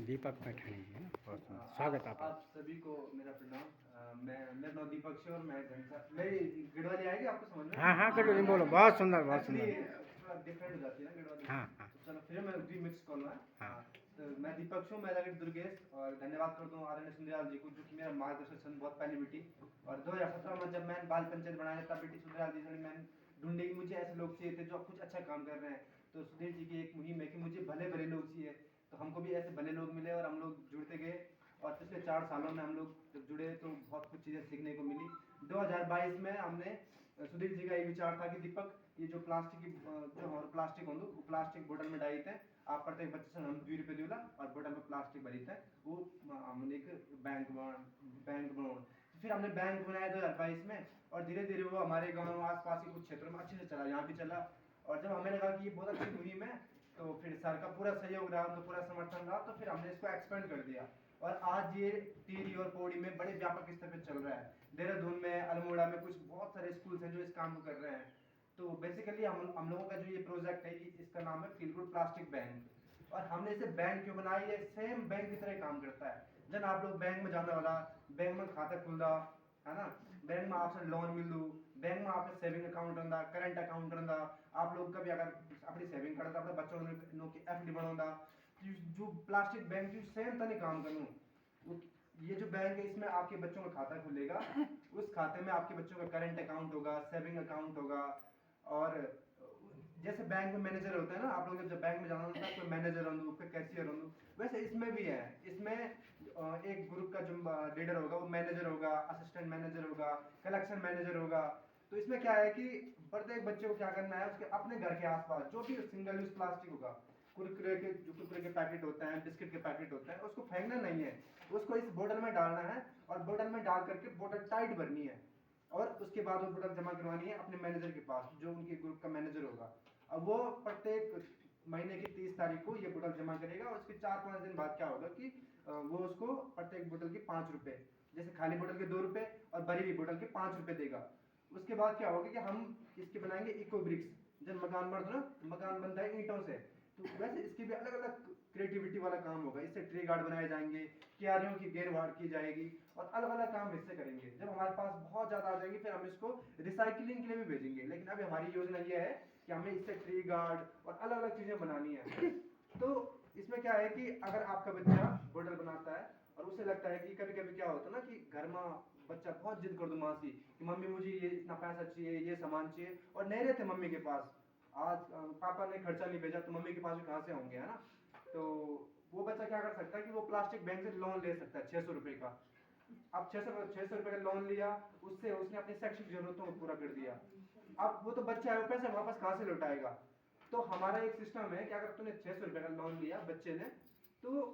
दीपक पैठानी जी है ना, बहुत सुंदर स्वागत आप सभी को मेरा प्रणाम। मेरा नाम दीपक से और मैं मेरी गढ़वाली आएगी आपको समझ में? हाँ हाँ गढ़वाली बोलो, बहुत सुंदर बहुत सुंदर। थोड़ा डिफरेंट हो जाती है ना गढ़वाली। हाँ हाँ तो चलो फिर मैं रीमिक्स करूँगा। हाँ। तो मैं दीपक हूँ, मैं लगे दुर्गेश, और धन्यवाद करता हूँ आदरणीय सुंदरलाल जी को, जो कि मेरा मार्गदर्शन बहुत पहले बेटी। और 2017 में जब मैंने बाल पंचायत बनाया तब बेटी सुंदरलाल जी से मैंने ढूंढी कि मुझे ऐसे लोग चाहिए थे जो कुछ अच्छा काम कर रहे हैं। तो सुधीर जी की एक मुहिम है कि मुझे भले भले लोग चाहिए, तो हमको भी ऐसे भले लोग मिले और हम लोग जुड़ते गए। और पिछले 4 सालों में हम लोग जब जुड़े तो बहुत कुछ चीज़ें सीखने को मिली। 2022 में हमने सुधीर जी का ये विचार था कि दीपक, ये जो प्लास्टिक की जो हमारे प्लास्टिक होंगे वो प्लास्टिक बोतल में डाली थे, आप प्रत्येक बच्चे से हम 2 रुपये दिला और बोतल में प्लास्टिक भरी थे, वो हमने एक बैंक बनाओ। फिर हमने बैंक बनाया 2022 में, और धीरे धीरे वो हमारे गाँव आसपास के कुछ क्षेत्रों में अच्छे से चला, यहाँ भी चला। और जब हमें लगा कि ये बहुत अच्छी मुहिम है, तो फिर सर का पूरा सहयोग रहा, उनका पूरा समर्थन रहा, तो फिर हमने इसको एक्सपेंड कर दिया। और आज ये टिहरी और पौड़ी में बड़े व्यापक स्तर पे चल रहा है। देहरादून में, अल्मोड़ा में कुछ बहुत सारे स्कूल्स हैं जो इस काम को कर रहे हैं। तो बेसिकली हम लोगों का जो ये प्रोजेक्ट है, इसका नाम है फील गुड प्लास्टिक बैंक। और हमने इसे बैंक क्यों बनाया? ये सेम बैंक की तरह काम करता है। जब आप लोग बैंक में जाने वाला, बैंक में खाता खुलदा है ना, बैंक में आपसे लोन मिलू, बैंक में आपके सेविंग अकाउंट रहा, करंट अकाउंट रहा, आप लोग कभी अगर अपनी सेविंग करता अपने बच्चों ने एफडी बनौदा, जो प्लास्टिक बैंक जो सेम तने काम करूँ। ये जो बैंक है इसमें आपके बच्चों का खाता खुलेगा, उस खाते में आपके बच्चों का करंट अकाउंट होगा, सेविंग अकाउंट होगा। और जैसे बैंक में मैनेजर होता है ना, आप लोग जब बैंक में जाना होता है कोई मैनेजर हो, कोई कैशियर हो, वैसे इसमें भी है। इसमें एक ग्रुप का जो लीडर होगा वो मैनेजर होगा, असिस्टेंट मैनेजर होगा, कलेक्शन मैनेजर होगा। तो इसमें क्या है कि प्रत्येक बच्चे को क्या करना है, उसके अपने घर के आसपास जो भी सिंगल यूज प्लास्टिक होगा, कुरकुरे के पैकेट होते हैं, बिस्किट के पैकेट होते हैं, उसको फेंकना नहीं है, उसको इस बोतल में डालना है। और बोतल में डाल करके बोतल टाइट भरनी है, और उसके बाद वो बोतल जमा करवानी है अपने मैनेजर के पास, जो उनके ग्रुप का मैनेजर होगा। अब वो प्रत्येक महीने की 30 तारीख को ये बोतल जमा करेगा, और उसके 4-5 दिन बाद क्या होगा कि वो उसको प्रत्येक बोतल के 5 रुपए, जैसे खाली बोतल के 2 रुपए और भरी हुई बोतल के 5 रुपए देगा। उसके बाद क्या होगा कि हम इसके बनाएंगे इको ब्रिक्स। जब मकान बनता है ना, मकान बनता है ईंटों से, तो वैसे इसके भी अलग अलग क्रिएटिविटी वाला काम होगा। इससे ट्री गार्ड बनाए जाएंगे, क्यारियों की घेरवाड़ की जाएगी, और अलग अलग काम इससे करेंगे। जब हमारे पास बहुत ज्यादा आ जाएंगे फिर हम इसको रिसाइकलिंग के लिए भी भेजेंगे। लेकिन अभी हमारी योजना ये है कि हमें इससे ट्री गार्ड और अलग अलग चीजें बनानी है। तो इसमें क्या है कि अगर आपका बच्चा बोतल बनाता है और उसे लगता है कि कभी कभी क्या होता है ना कि घर में बच्चा बहुत जिद कर दो माँ से कि मम्मी मुझे ये इतना पैसा चाहिए, ये सामान चाहिए, और नहीं रहते मम्मी के पास, आज पापा ने खर्चा नहीं भेजा तो मम्मी के पास भी कहाँ से होंगे, है ना। तो वो बच्चा क्या कर सकता है कि वो प्लास्टिक बैंक से लोन ले सकता है 600 रुपए का। अब 600 रुपए का लोन लिया, उससे उसने अपनी शैक्षिक जरूरतों को पूरा कर दिया। अब वो तो बच्चा है, वो पैसे वापस कहाँ से लौटाएगा? तो हमारा एक सिस्टम है कि अगर तूने 600 रुपए का लोन लिया बच्चे ने, तो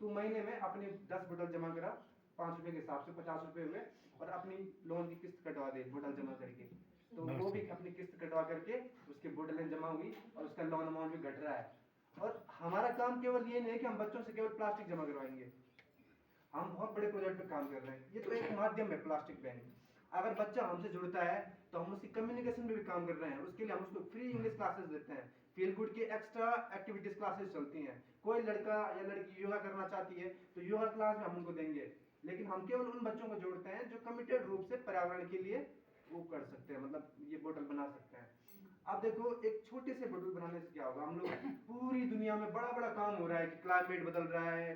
तू महीने में अपनी 10 बोतल जमा करा, 5 रुपए के हिसाब से 50 रुपए हुए, और अपनी लोन की किस्त कटवा दे बोतल जमा करके। तो वो भी अपनी किस्त कटवा करके उसकी बोतलें जमा हुई और उसका लोन अमाउंट भी घट रहा है। और हमारा काम केवल ये नहीं है कि हम बच्चों से केवल प्लास्टिक जमा करवाएंगे, हम बहुत बड़े प्रोजेक्ट पे काम कर रहे हैं। ये तो एक माध्यम है प्लास्टिक बैंक। अगर बच्चा हमसे जुड़ता है तो हम उसकी कम्युनिकेशन में भी काम कर रहे हैं। उसके लिए हम उसको फ्री इंग्लिश क्लासेस देते हैं, फील गुड की एक्स्ट्रा एक्टिविटीज क्लासेस चलती हैं। कोई लड़का या लड़की योगा करना चाहती है तो योगा क्लास में हम उनको देंगे। लेकिन हम केवल उन बच्चों को जोड़ते हैं जो कमिटेड रूप से पर्यावरण के लिए वो कर सकते हैं, मतलब ये बोतल बना सकते हैं। अब देखो एक छोटे से बोतल बनाने से क्या होगा, हम लोग पूरी दुनिया में बड़ा बड़ा काम हो रहा है कि क्लाइमेट बदल रहा है,